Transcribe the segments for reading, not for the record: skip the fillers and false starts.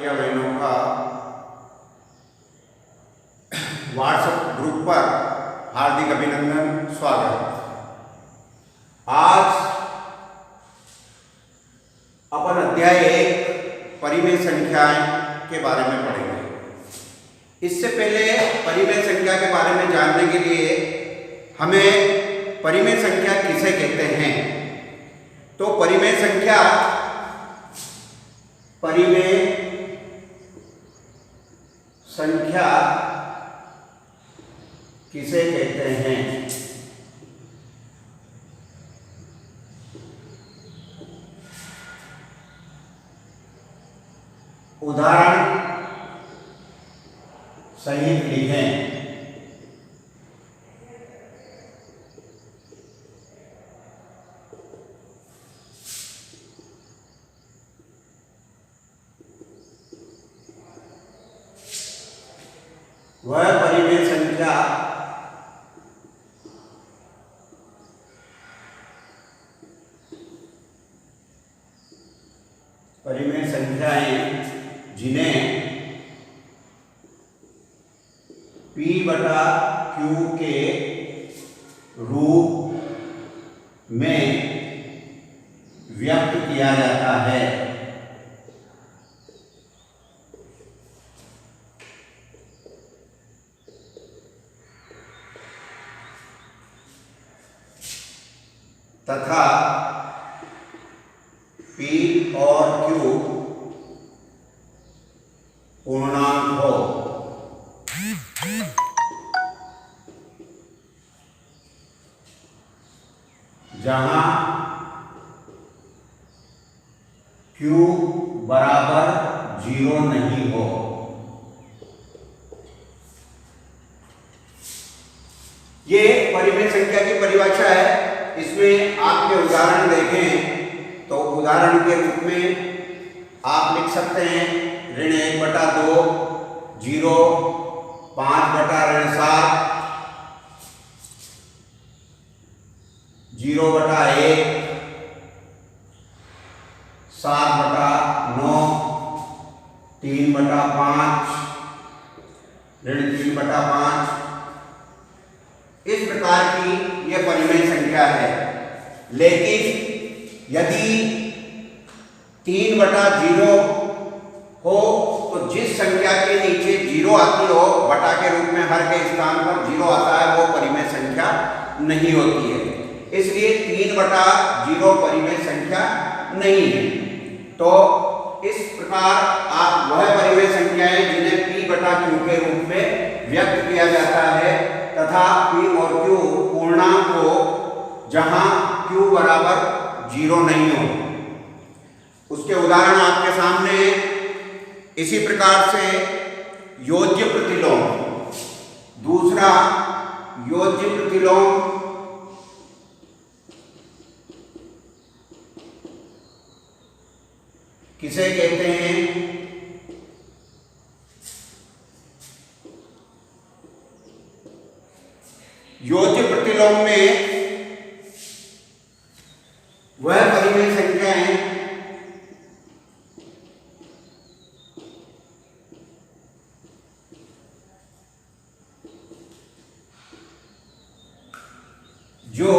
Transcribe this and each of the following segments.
भैया बहनों का व्हाट्सएप ग्रुप पर हार्दिक अभिनंदन, स्वागत। आज अपन अध्याय 1 परिमेय संख्याएं के बारे में पढ़ेंगे। इससे पहले परिमेय संख्या के बारे में जानने के लिए हमें परिमेय संख्या किसे कहते हैं, तो परिमेय संख्या किसे कहते हैं? उदाहरण सहित लिखें। वह परिमेय संख्या संख्याएं जिन्हें P/Q के रूप में व्यक्त किया जाता है। तथा P और Q पूर्णांक हो। जहां Q बराबर 0 नहीं हो। ये परिमेय संख्या की परिभाषा है। इसमें आपके उदाहरण देखें तो उदाहरण के रूप में आप लिख सकते हैं ऋण 1/2, 0, 5/7, 0/1, 7/9, 3/5, ऋण 3/5। इस प्रकार की यह परिमेय संख्या है। लेकिन यदि 3/0 हो तो जिस संख्या के नीचे 0 आती हो, बटा के रूप में हर के स्थान पर 0 आता है, वो परिमेय संख्या नहीं होती है। इसलिए 3/0 परिमेय संख्या नहीं है। तो इस प्रकार आप वह परिमेय संख्याएं जिन्हें P/Q के रूप में व्यक्त किया जाता है तथा P और Q पूर्णांक हो, जहां Q बराबर 0 नहीं हो। उसके उदाहरण आपके सामने। इसी प्रकार से योज्य प्रतिलोम, दूसरा योज्य प्रतिलोम किसे कहते हैं? योज्य प्रतिलोम में वह परिमेय संख्याएं जो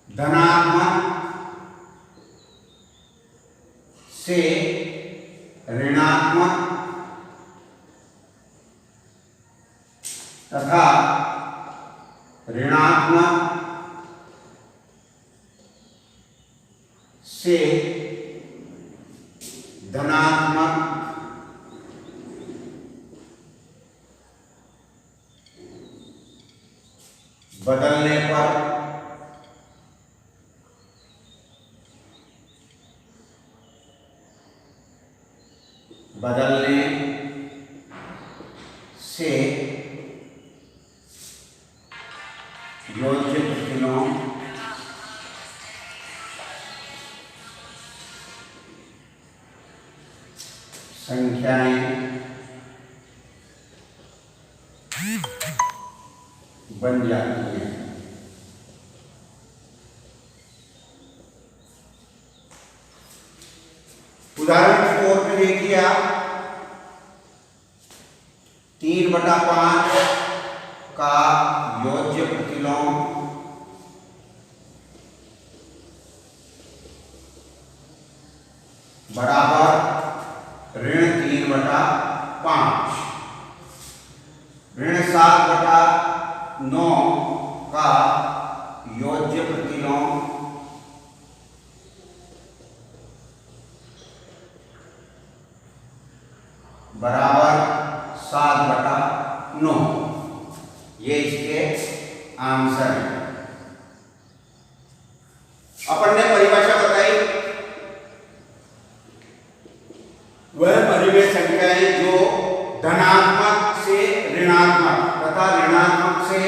धनात्मक से ऋणात्मक तथा ऋणात्मक से धनात्मक बदलने पर से योज्य प्रतिलोम संख्याएं बन जाती हैं। उदाहरण के तौर पे देखिए आप 3/5 का योज्य प्रतिलोम बराबर -3/5, -7/9 का योज्य प्रतिलोम बराबर 7/9। ये इसके आंसर है। अपन ने परिभाषा बताई, वह परिमेय संख्याएं जो धनात्मक से ऋणात्मक तथा ऋणात्मक से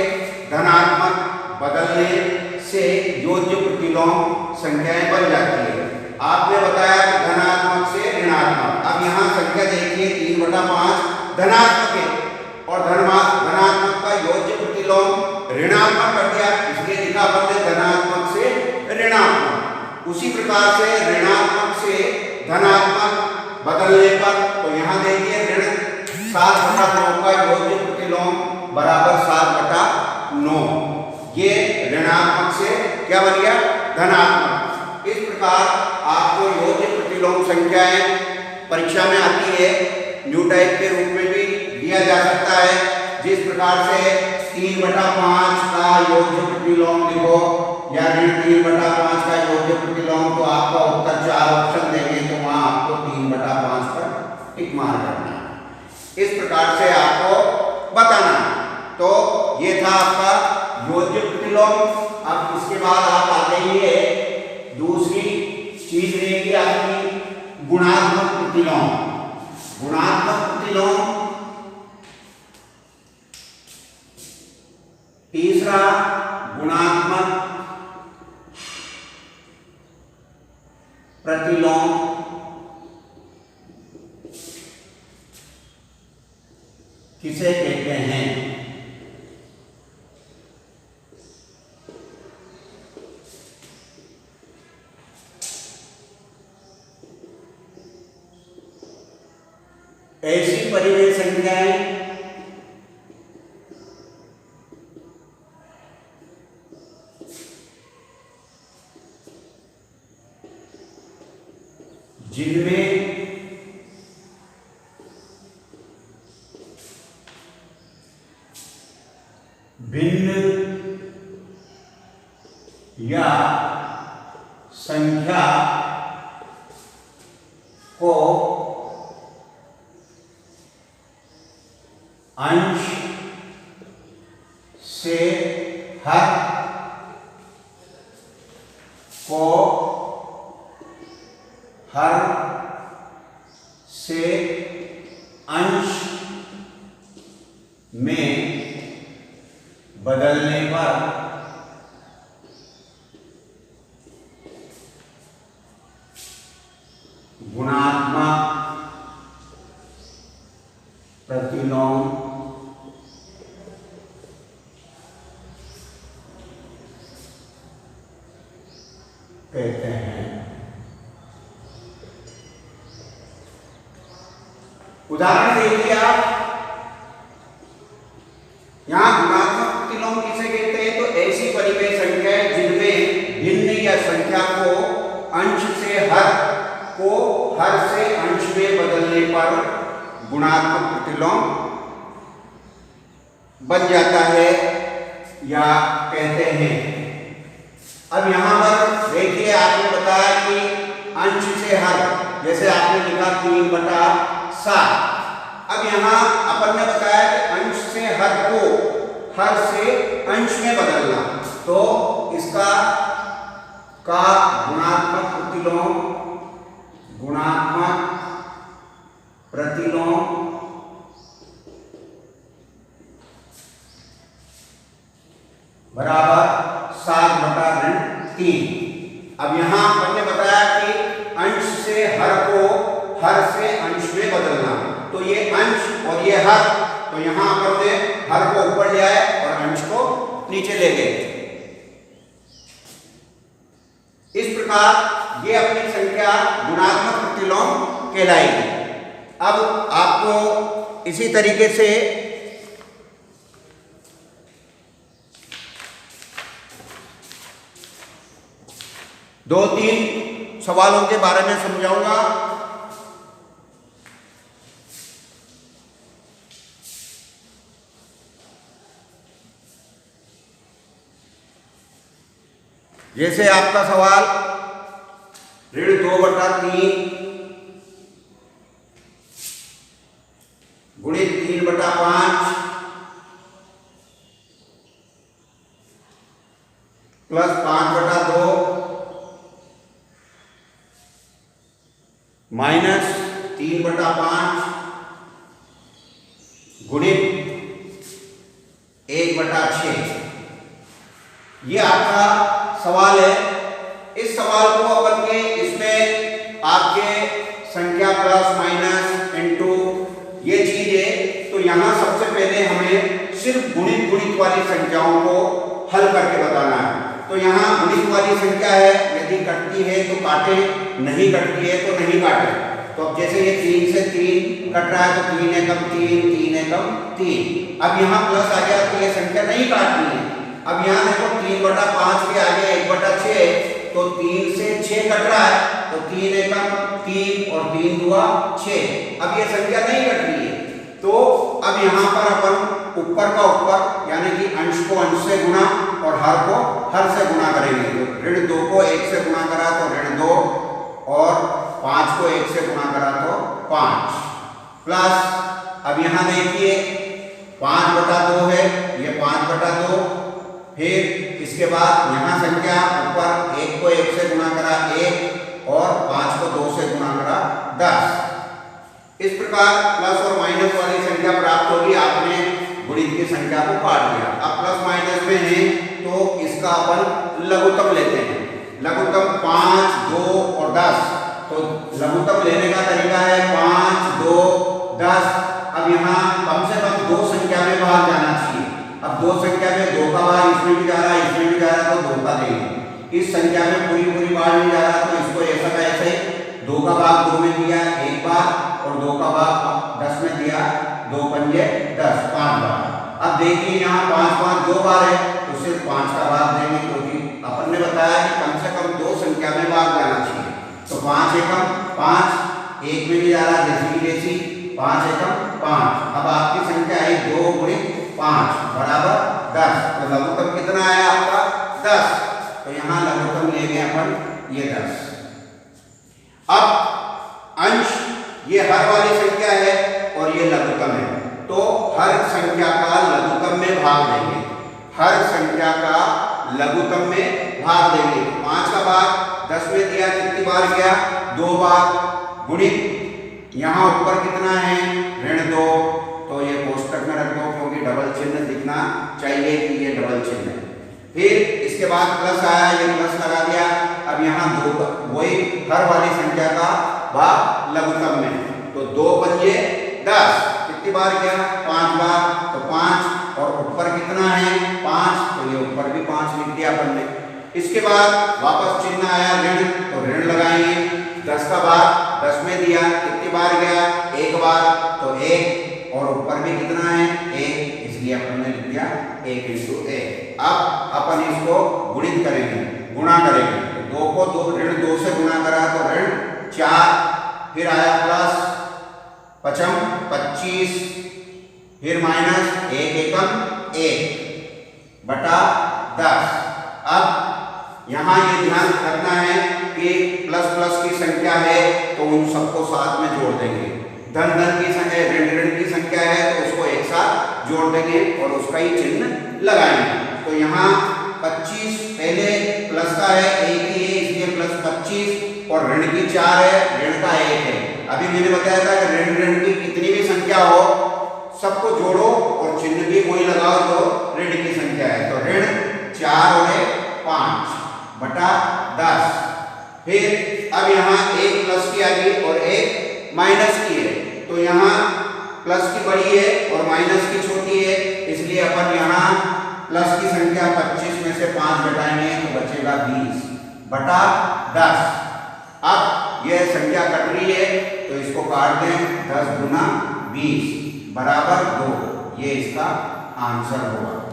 धनात्मक बदलने से योज्य प्रतिलोम संख्याएं बन जाती है। आपने बताया कि धनात्मक से ऋणात्मक। अब यहाँ संख्या देखिए 3/5 धनात्मक है और धनात्मक का योज्य प्रतिलोम ऋणात्मक कर दिया, इसलिए लिखा अपन ने धनात्मक से ऋणात्मक। उसी प्रकार से ऋणात्मक से धनात्मक बदलने पर तो यहाँ देखिए 7/9 का योज्य प्रतिलोम बराबर 7/9। ये ऋणात्मक से क्या बन गया? धनात्मक। इस प्रकार आपको योज्य प्रतिलोम संख्याएं परीक्षा में आती है, न्यू टाइप के रूप में भी दिया जा सकता है। जिस प्रकार से 3/5 का योज्य प्रतिलोम लिखो या 3/5 का योज्य प्रतिलोम, तो आपका उत्तर 4 ऑप्शन देंगे, तो वहां आपको 3/5 पर टिक मार करना है। इस प्रकार से आपको बताना है। तो ये था आपका योज्य प्रतिलोम। अब इसके बाद आप आ जाइए, दूसरी चीज रहेगी आपकी गुणात्मक प्रतिलोम। गुणात्मक प्रतिलोम तीसरा गुणात्मक प्रतिलोम किसे कहते हैं? ऐसी परिमेय संख्याएं जिनमें भिन्न या संख्या को अंश से हर को हर से अंश में बदलने पर गुणात्मक प्रतिलोम कहते हैं। उदाहरण देखिए आप, यहां गुणात्मक प्रतिलोम किसे कहते हैं? तो ऐसी परिमेय संख्याएं जिनमें भिन्न या संख्या को अंश से हर से अंश में बदलने पर गुणात्मक प्रतिलोम बन जाता है या कहते हैं। अब यहां पर देखिए, आपने बताया कि अंश से हर, जैसे आपने लिखा 3/7। अब यहां अपन ने बताया कि अंश से हर को हर से अंश में बदलना, तो इसका का गुणात्मक प्रतिलोम बराबर 7/3। अब यहां हमने बताया कि अंश से हर को हर से अंश में बदलना, तो ये अंश और ये हर, तो यहां अपन ने हर को ऊपर ले आए और अंश को नीचे ले गए। इस प्रकार ये अपनी संख्या गुणात्मक प्रतिलोम कहलाएगी। अब आपको इसी तरीके से दो तीन सवालों के बारे में समझाऊंगा। जैसे आपका सवाल ऋण 2/3 गुणित 3/5 प्लस 5/2 माइनस 3/5 गुणित 1/6 ये आपका सवाल है। इस सवाल को अपन के इसमें आपके संख्या प्लस माइनस इनटू ये चीज है, तो यहां सबसे पहले हमें सिर्फ गुणित वाली संख्याओं को हल करके बताना है। तो यहाँ गुणित वाली संख्या है, यदि कटती है तो काटे, नहीं कटती है तो नहीं काटे। तो अब जैसे ये 3 से 3 कट रहा है तो 3 एकम 3, 3 एकम 3। अब यहाँ प्लस आ गया तो ये संख्या नहीं काटनी है। अब यहाँ देखो 3/5 के आगे 1/6, तो 3 से 6 कट रहा है तो 3 एकम 3 और 3 दूआ 6। अब ये संख्या नहीं कट रही है, तो अब यहाँ पर अपन ऊपर का ऊपर यानी कि अंश को अंश से गुणा और हर को हर से गुणा करेंगे। तो ऋण 2 को 1 से गुणा करा तो ऋण 2 और 5 को 1 से गुणा करा तो 5 प्लस, अब यहाँ देखिए 5/2 है, ये 5/2, फिर इसके बाद यहाँ संख्या ऊपर 1 को 1 से गुणा करा 1 और 5 को 2 से गुणा करा 10। इस प्रकार प्लस और माइनस वाली संख्या प्राप्त होगी। आपने गुणित की संख्या को काट दिया। अब प्लस माइनस में है तो इसका अपन लघुत्तम लेते हैं। लघुत्तम 5, 2 और 10, तो लघुत्तम लेने का तरीका है 5, 2, 10। अब यहाँ कम से कम 2 संख्या में भाग जाना चाहिए। अब 2 संख्या में 2 का भाग इसमें भी जा रहा है, इसमें भी जा रहा है, तो 2 का देंगे। इस संख्या में पूरी बार नहीं जा रहा, तो इसको ऐसा का ऐसे ही 2 का भाग 2 में दिया 1 बार और 2 का भाग 10 में दिया 2 पंजे 10, 5 बार। अब देखिए यहाँ 5 5 2 बार है तो सिर्फ 5 का भाग देंगे, क्योंकि अपन ने बताया कि कम से कम 2 संख्या में भाग जाना चाहिए। तो 5 एकम 5, 1 में भी जा रहा जैसी की जैसी, 5 एकम 5। अब आपकी संख्या है 2 गुणित 5 बराबर 10। तो लघुत्तम कितना आया आपका 10। तो यहाँ लघुत्तम लेंगे अपन ये 10। अब अंश ये हर वाली संख्या है और ये लघुत्तम है, तो हर संख्या का लघुत्तम में भाग देंगे। हर संख्या का लघुत्तम में भाग देंगे। 5 का भाग 10 में दिया, कितनी बार गया 2 बार, गुणित यहाँ ऊपर कितना है ऋण 2, तो ये कोष्टक में रख दो क्योंकि डबल चिन्ह दिखना चाहिए कि ये डबल चिन्ह है। फिर इसके बाद प्लस आया, ये प्लस लगा दिया। अब यहाँ 2 वही हर वाली संख्या का भाग लघुत्तम में, तो 2 पंजे 10, कितनी बार गया 5 बार, तो 5 और ऊपर कितना है 5, तो ये ऊपर भी 5 लिख दिया अपन ने। इसके बाद वापस चिन्ह आया ऋण, तो ऋण लगाएंगे। 10 का भाग 10 में दिया, कितनी बार गया 1 बार, तो 1 और ऊपर भी कितना है 1, इसलिए अपन ने लिख दिया 1 × 1। अब अपन इसको गुणित करेंगे, गुणा करेंगे। तो 2 को ऋण 2 से गुणा करा तो ऋण 4, फिर आया प्लस 5 25, फिर माइनस 1 एकम 1 बटा 10। अब यहाँ ये ध्यान रखना है कि प्लस प्लस की संख्या है तो उन सबको साथ में जोड़ देंगे। धन धन की संख्या, ऋण ऋण की संख्या है तो उसको एक साथ जोड़ देंगे और उसका ही चिन्ह लगाएंगे। तो यहाँ 25 पहले प्लस का है, 1 ही है इसलिए प्लस 25, और ऋण की 4 है, ऋण का 1 है। अभी मैंने बताया था कि ऋण ऋण की कितनी भी संख्या हो सबको जोड़ो और चिन्ह भी वही लगाओ जो ऋण की संख्या है। तो ऋण 4 और 5 बटा 10। फिर अब यहाँ एक प्लस की आ गई और एक माइनस की है, तो यहाँ प्लस की बड़ी है और माइनस की छोटी है, इसलिए अपन यहाँ प्लस की संख्या 25 में से 5 घटाएंगे तो बचेगा 20 बटा 10। अब यह संख्या कट रही है तो इसको काट दें, 10 गुना 20 बराबर 2, ये इसका आंसर होगा।